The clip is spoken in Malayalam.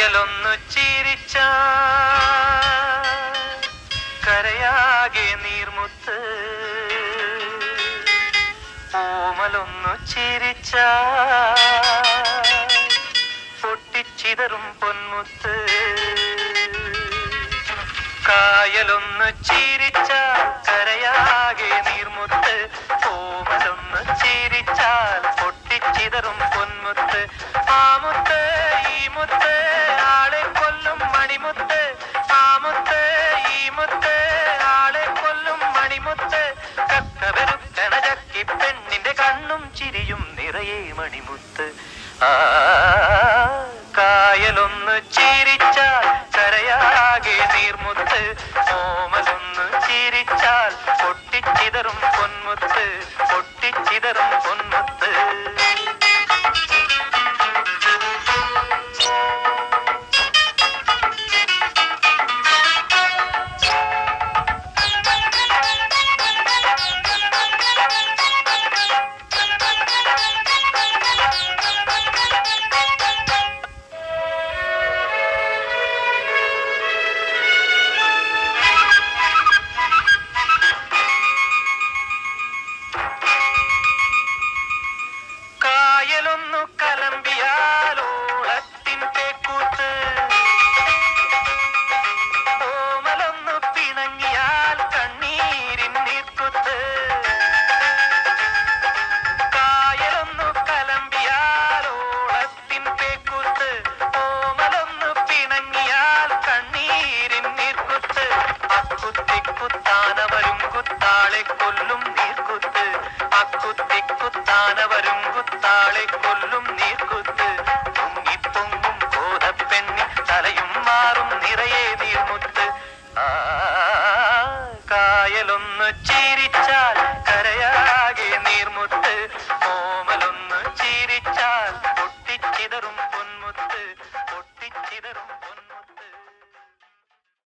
കായലൊന്നു ചിരിച്ച കരയാകെ നീർമുത്ത് ഓമലൊന്നു ചിരിച്ച പൊട്ടിച്ചിതറും പൊന്മുത്ത് കായലൊന്നു ചിരിച്ച കരയാകെ നീർമുത്ത് ഓമലൊന്നു ചിരിച്ചാൽ പൊട്ടിച്ചിതറും പൊന്മുത്ത് ആ മുത്ത് ഈ മുത്ത് ആളെ കൊല്ലും മണിമുത്ത് ആ മുത്ത് ഈ മുത്ത് ആളെ കൊല്ലും മണിമുത്ത് കക്കവരുക്കണ ചക്കി പെണ്ണിന്റെ കണ്ണും ചിരിയും നിറയെ മണിമുത്ത് ആ കായലൊന്നു ചിരിച്ചാൽ കരയാകെ നീർമുത്ത് ഓമലൊന്നു ചിരിച്ചാൽ പൊട്ടിച്ചിതറും പൊന്മുത്ത് പൊട്ടിച്ചിതറും പൊന്മുത്ത് കായലൊന്നു കലമ്പിയാലോളത്തിൻ തേക്കൂത്ത് ഓമലൊന്നു പിണങ്ങിയാൽ കണ്ണീരിൻ നീർക്കുത്ത് കായലൊന്നു കലമ്പിയാലോളത്തിൻ തേക്കൂത്ത് ഓമലൊന്നു പിണങ്ങിയാൽ കണ്ണീരിൻ നീർക്കുത്ത് അക്കുത്തിക്കുത്താനവരും കുത്താളെ കൊല്ലും